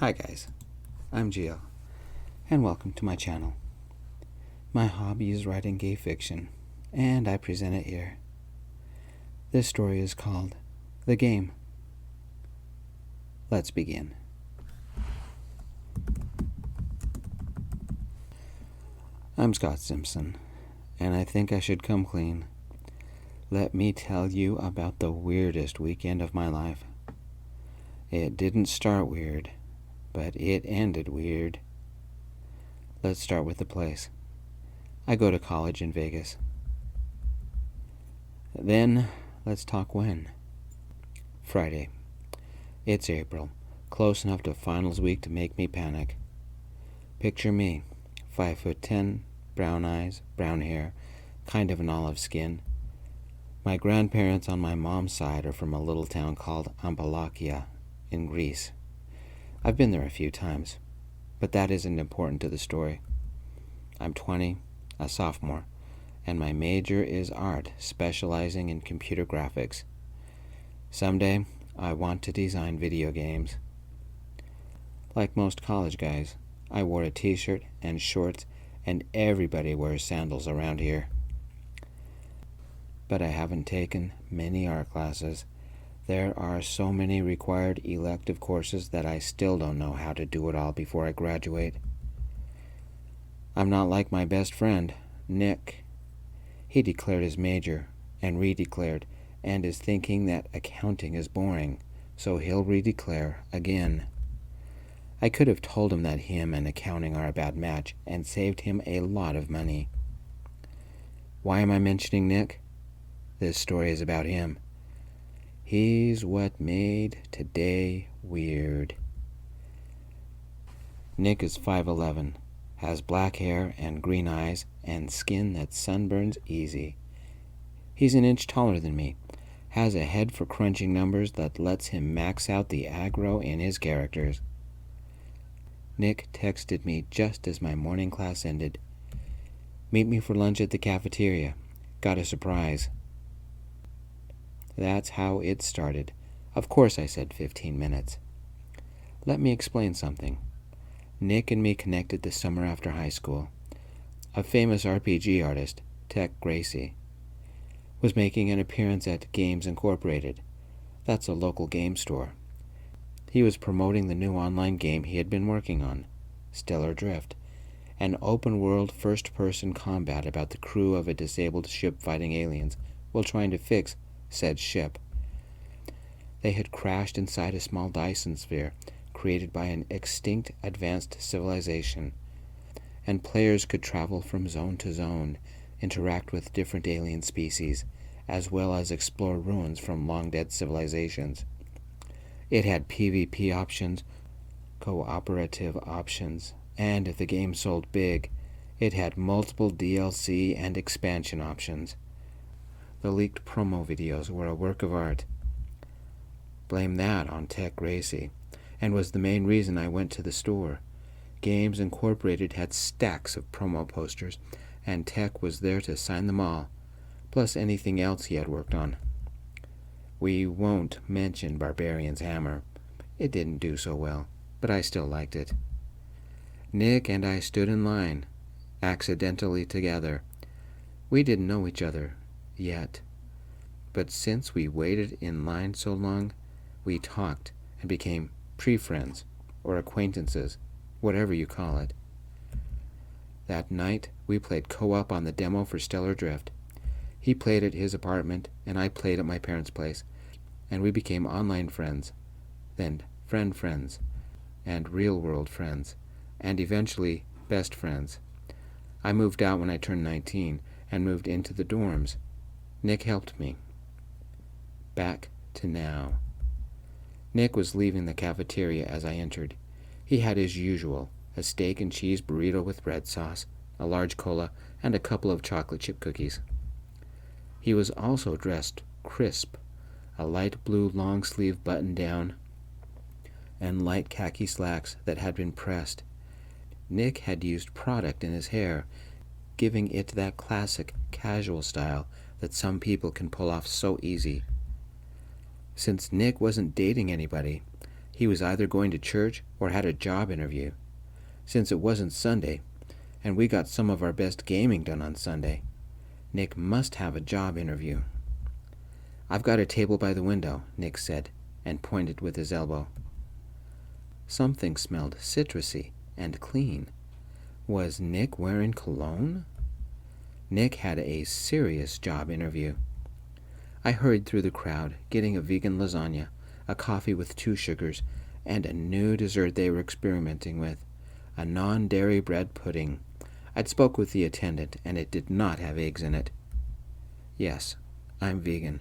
Hi guys, I'm Gio, and welcome to my channel. My hobby is writing gay fiction, and I present it here. This story is called The Game. Let's begin. I'm Scott Simpson, and I think I should come clean. Let me tell you about the weirdest weekend of my life. It didn't start weird, but it ended weird. Let's start with the place. I go to college in Vegas. Then, let's talk when. Friday. It's April, close enough to finals week to make me panic. Picture me, 5'10", brown eyes, brown hair, kind of an olive skin. My grandparents on my mom's side are from a little town called Ampalakia in Greece. I've been there a few times, but that isn't important to the story. I'm 20, a sophomore, and my major is art, specializing in computer graphics. Someday, I want to design video games. Like most college guys, I wore a t-shirt and shorts, and everybody wears sandals around here. But I haven't taken many art classes. There are so many required elective courses that I still don't know how to do it all before I graduate. I'm not like my best friend, Nick. He declared his major and redeclared and is thinking that accounting is boring, so he'll redeclare again. I could have told him that him and accounting are a bad match and saved him a lot of money. Why am I mentioning Nick? This story is about him. He's what made today weird. Nick is 5'11", has black hair and green eyes and skin that sunburns easy. He's an inch taller than me, has a head for crunching numbers that lets him max out the aggro in his characters. Nick texted me just as my morning class ended. Meet me for lunch at the cafeteria. Got a surprise. That's how it started. Of course I said 15 minutes. Let me explain something. Nick and me connected the summer after high school. A famous RPG artist, Tech Gracie, was making an appearance at Games Incorporated. That's a local game store. He was promoting the new online game he had been working on, Stellar Drift, an open-world first-person combat about the crew of a disabled ship fighting aliens while trying to fix said ship. They had crashed inside a small Dyson sphere created by an extinct advanced civilization, and players could travel from zone to zone, interact with different alien species, as well as explore ruins from long-dead civilizations. It had PvP options, cooperative options, and if the game sold big, it had multiple DLC and expansion options. The leaked promo videos were a work of art. Blame that on Tech Gracie, and was the main reason I went to the store. Games Incorporated had stacks of promo posters, and Tech was there to sign them all, plus anything else he had worked on. We won't mention Barbarian's Hammer. It didn't do so well, but I still liked it. Nick and I stood in line, accidentally together. We didn't know each other yet, but since we waited in line so long, we talked and became pre-friends or acquaintances, whatever you call it. That night, we played co-op on the demo for Stellar Drift. He played at his apartment, and I played at my parents' place, and we became online friends, then friends, and real-world friends, and eventually best friends. I moved out when I turned 19 and moved into the dorms. Nick helped me. Back to now. Nick was leaving the cafeteria as I entered. He had his usual, a steak and cheese burrito with red sauce, a large cola, and a couple of chocolate chip cookies. He was also dressed crisp, a light blue long-sleeve button-down and light khaki slacks that had been pressed. Nick had used product in his hair, giving it that classic casual style that some people can pull off so easy. Since Nick wasn't dating anybody, He was either going to church or had a job interview. Since it wasn't Sunday, and we got some of our best gaming done on Sunday, Nick must have a job interview. "I've got a table by the window," Nick said, and pointed with his elbow. Something smelled citrusy and clean. Was Nick wearing cologne? Nick had a serious job interview. I hurried through the crowd, getting a vegan lasagna, a coffee with 2 sugars, and a new dessert they were experimenting with, a non-dairy bread pudding. I'd spoke with the attendant, and it did not have eggs in it. Yes, I'm vegan.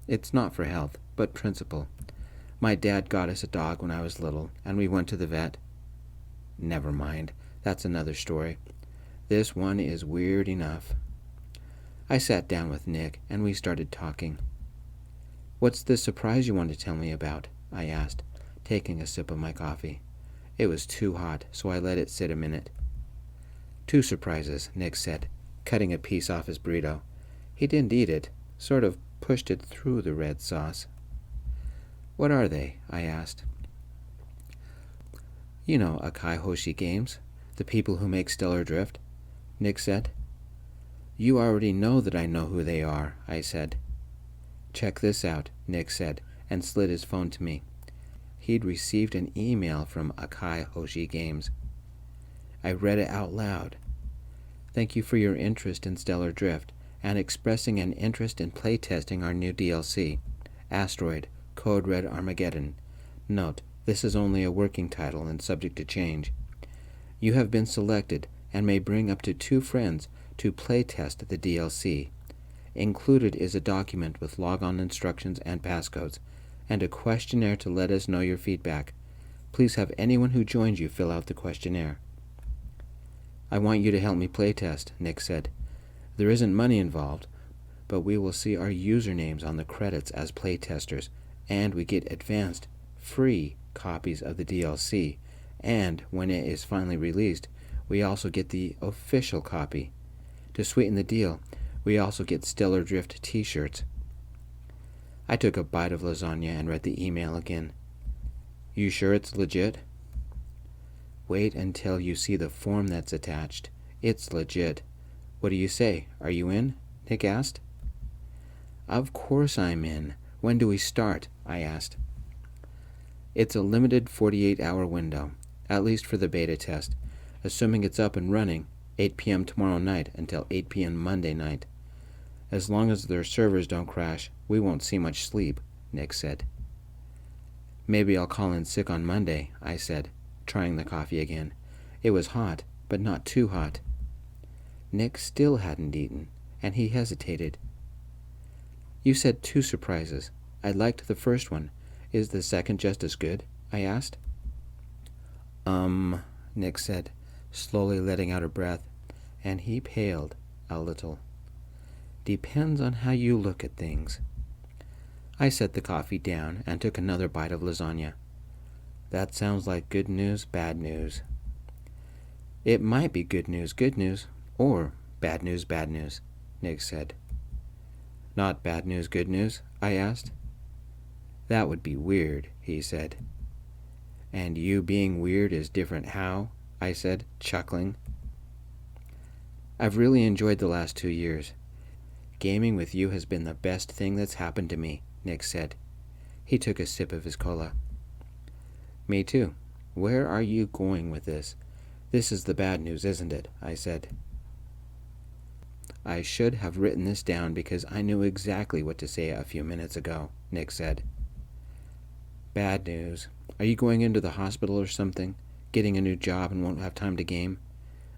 It's not for health, but principle. My dad got us a dog when I was little, and we went to the vet. Never mind, that's another story. This one is weird enough. I sat down with Nick, and we started talking. "What's the surprise you want to tell me about?" I asked, taking a sip of my coffee. It was too hot, so I let it sit a minute. "2 surprises," Nick said, cutting a piece off his burrito. He didn't eat it, sort of pushed it through the red sauce. "What are they?" I asked. "You know Akai Hoshi Games, the people who make Stellar Drift," Nick said. "You already know that I know who they are," I said. "Check this out," Nick said, and slid his phone to me. He'd received an email from Akai Hoshi Games. I read it out loud. "Thank you for your interest in Stellar Drift and expressing an interest in playtesting our new DLC, Asteroid, Code Red Armageddon. Note, this is only a working title and subject to change. You have been selected and may bring up to 2 friends to playtest the DLC. Included is a document with logon instructions and passcodes, and a questionnaire to let us know your feedback. Please have anyone who joins you fill out the questionnaire." "I want you to help me playtest," Nick said. "There isn't money involved, but we will see our usernames on the credits as playtesters, and we get advanced, free copies of the DLC, and when it is finally released, we also get the official copy. To sweeten the deal, we also get Stellar Drift t-shirts." I took a bite of lasagna and read the email again. "You sure it's legit?" "Wait until you see the form that's attached. It's legit. What do you say? Are you in?" Nick asked. "Of course I'm in. When do we start?" I asked. "It's a limited 48-hour window, at least for the beta test, assuming it's up and running, 8 p.m. tomorrow night until 8 p.m. Monday night. As long as their servers don't crash, we won't see much sleep," Nick said. "Maybe I'll call in sick on Monday," I said, trying the coffee again. It was hot, but not too hot. Nick still hadn't eaten, and he hesitated. "You said 2 surprises. I liked the first one. Is the second just as good?" I asked. Nick said, slowly letting out a breath, and he paled a little. "Depends on how you look at things." I set the coffee down and took another bite of lasagna. "That sounds like good news, bad news." "It might be good news, or bad news, Nick said. "Not bad news, good news?" I asked. "That would be weird," he said. "And you being weird is different how?" I said, chuckling. "I've really enjoyed the last 2 years. Gaming with you has been the best thing that's happened to me," Nick said. He took a sip of his cola. "Me too. Where are you going with this? This is the bad news, isn't it?" I said. "I should have written this down because I knew exactly what to say a few minutes ago," Nick said. "Bad news. Are you going into the hospital or something? Getting a new job and won't have time to game?"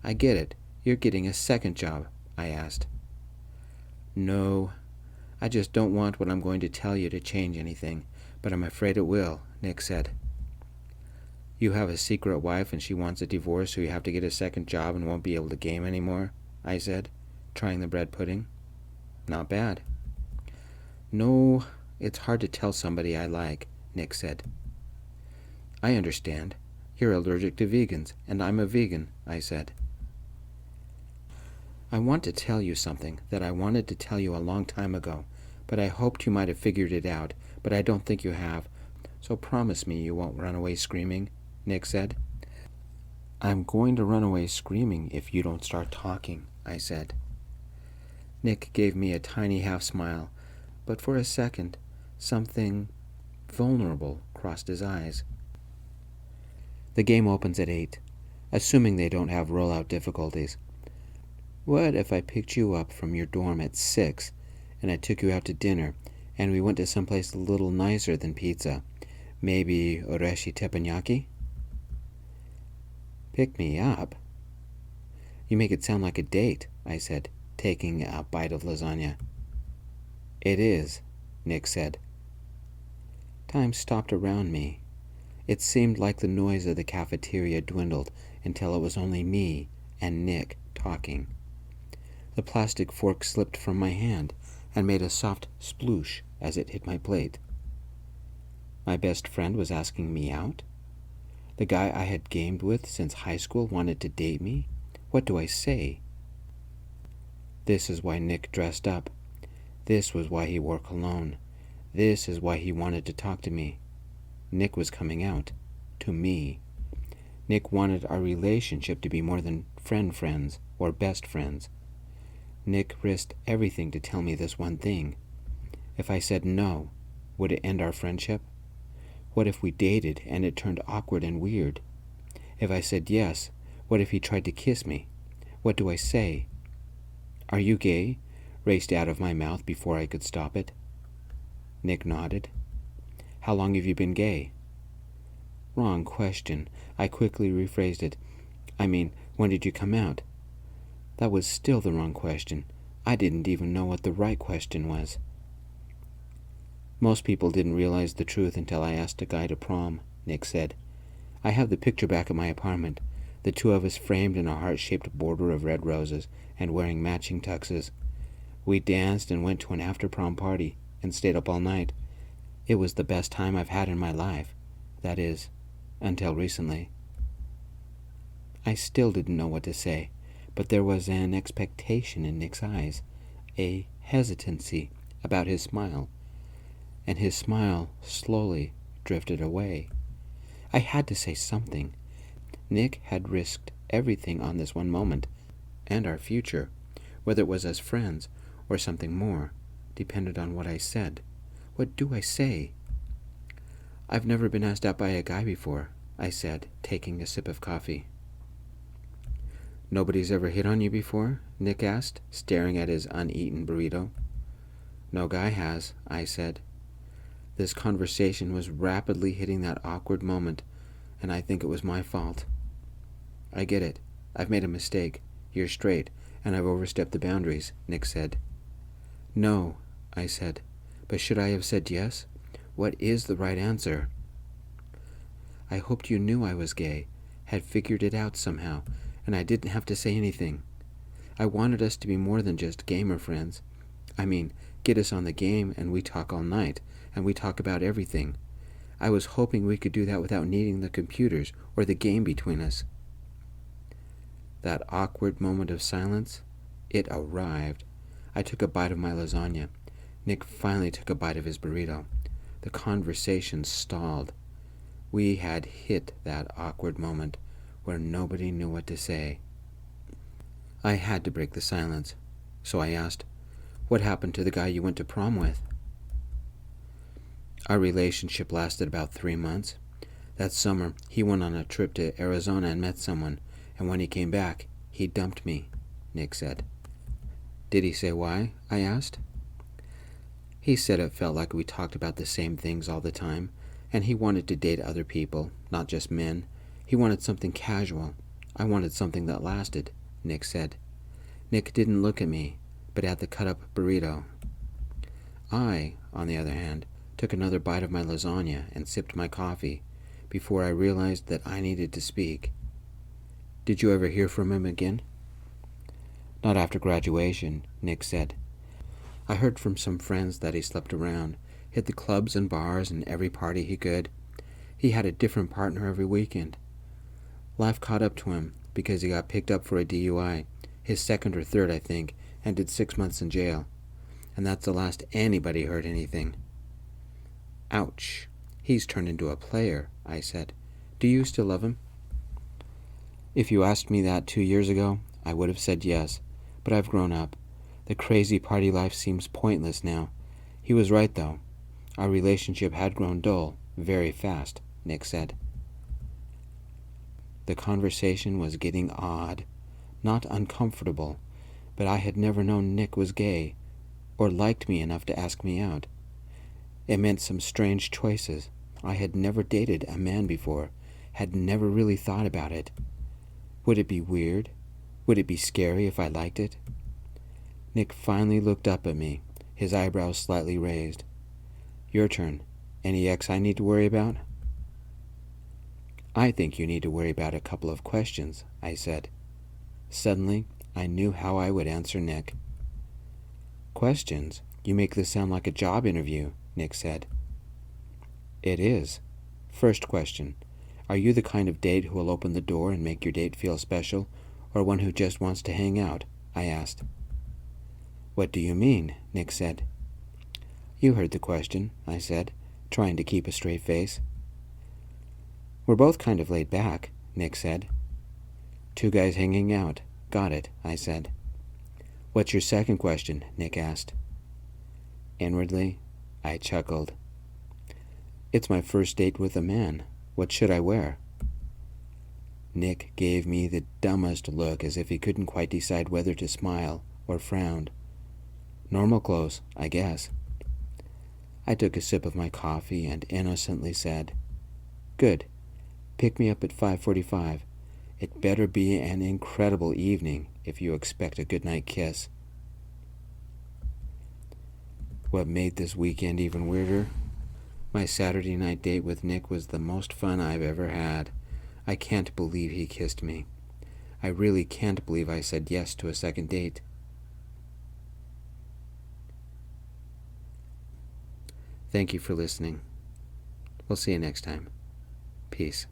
"I get it. You're getting a second job," I asked. "No. I just don't want what I'm going to tell you to change anything, but I'm afraid it will," Nick said. "You have a secret wife and she wants a divorce, so you have to get a second job and won't be able to game anymore?" I said, trying the bread pudding. "Not bad." "No, it's hard to tell somebody I like," Nick said. "I understand. You're allergic to vegans, and I'm a vegan," I said. "I want to tell you something that I wanted to tell you a long time ago, but I hoped you might have figured it out, but I don't think you have, So promise me you won't run away screaming, Nick said. I'm going to run away screaming if you don't start talking, I said. Nick gave me a tiny half-smile, but for a second, something vulnerable crossed his eyes. The game opens at 8, assuming they don't have rollout difficulties. What if I picked you up from your dorm at 6, and I took you out to dinner, and we went to someplace a little nicer than pizza? Maybe oreshi teppanyaki? Pick me up? You make it sound like a date, I said, taking a bite of lasagna. It is, Nick said. Time stopped around me. It seemed like the noise of the cafeteria dwindled until it was only me and Nick talking. The plastic fork slipped from my hand and made a soft sploosh as it hit my plate. My best friend was asking me out? The guy I had gamed with since high school wanted to date me? What do I say? This is why Nick dressed up. This was why he wore cologne. This is why he wanted to talk to me. Nick was coming out. To me. Nick wanted our relationship to be more than friends or best friends. Nick risked everything to tell me this one thing. If I said no, would it end our friendship? What if we dated and it turned awkward and weird? If I said yes, what if he tried to kiss me? What do I say? Are you gay? Raced out of my mouth before I could stop it. Nick nodded. How long have you been gay? Wrong question. I quickly rephrased it. I mean, when did you come out? That was still the wrong question. I didn't even know what the right question was. Most people didn't realize the truth until I asked a guy to prom, Nick said. I have the picture back at my apartment, the two of us framed in a heart-shaped border of red roses and wearing matching tuxes. We danced and went to an after-prom party and stayed up all night. It was the best time I've had in my life. That is, until recently. I still didn't know what to say, but there was an expectation in Nick's eyes, a hesitancy about his smile, and his smile slowly drifted away. I had to say something. Nick had risked everything on this one moment, and our future, whether it was as friends or something more, depended on what I said. What do I say? I've never been asked out by a guy before, I said, taking a sip of coffee. Nobody's ever hit on you before? Nick asked, staring at his uneaten burrito. No guy has, I said. This conversation was rapidly hitting that awkward moment, and I think it was my fault. I get it. I've made a mistake. You're straight, and I've overstepped the boundaries, Nick said. No, I said. But should I have said yes? What is the right answer? I hoped you knew I was gay, had figured it out somehow, and I didn't have to say anything. I wanted us to be more than just gamer friends. I mean, get us on the game and we talk all night, and we talk about everything. I was hoping we could do that without needing the computers or the game between us. That awkward moment of silence, it arrived. I took a bite of my lasagna. Nick finally took a bite of his burrito. The conversation stalled. We had hit that awkward moment where nobody knew what to say. I had to break the silence, so I asked, "What happened to the guy you went to prom with?" Our relationship lasted about 3 months. That summer, he went on a trip to Arizona and met someone, and when he came back, he dumped me, Nick said. Did he say why? I asked. He said it felt like we talked about the same things all the time, and he wanted to date other people, not just men. He wanted something casual. I wanted something that lasted, Nick said. Nick didn't look at me, but at the cut-up burrito. I, on the other hand, took another bite of my lasagna and sipped my coffee before I realized that I needed to speak. Did you ever hear from him again? Not after graduation, Nick said. I heard from some friends that he slept around, hit the clubs and bars and every party he could. He had a different partner every weekend. Life caught up to him because he got picked up for a DUI, his second or third, I think, and did 6 months in jail. And that's the last anybody heard anything. Ouch, He's turned into a player, I said. Do you still love him? If you asked me that 2 years ago, I would have said yes, but I've grown up. The crazy party life seems pointless now. He was right, though. Our relationship had grown dull, very fast, Nick said. The conversation was getting odd, not uncomfortable, but I had never known Nick was gay, or liked me enough to ask me out. It meant some strange choices. I had never dated a man before, had never really thought about it. Would it be weird? Would it be scary if I liked it? Nick finally looked up at me, his eyebrows slightly raised. Your turn. Any ex I need to worry about? I think you need to worry about a couple of questions, I said. Suddenly, I knew how I would answer Nick. Questions? You make this sound like a job interview, Nick said. It is. First question. Are you the kind of date who will open the door and make your date feel special, or one who just wants to hang out? I asked. What do you mean? Nick said. You heard the question, I said, trying to keep a straight face. We're both kind of laid back, Nick said. Two guys hanging out. Got it, I said. What's your second question? Nick asked. Inwardly, I chuckled. It's my first date with a man. What should I wear? Nick gave me the dumbest look, as if he couldn't quite decide whether to smile or frown. Normal clothes, I guess. I took a sip of my coffee and innocently said, Good. Pick me up at 5:45. It better be an incredible evening if you expect a goodnight kiss. What made this weekend even weirder? My Saturday night date with Nick was the most fun I've ever had. I can't believe he kissed me. I really can't believe I said yes to a second date. Thank you for listening. We'll see you next time. Peace.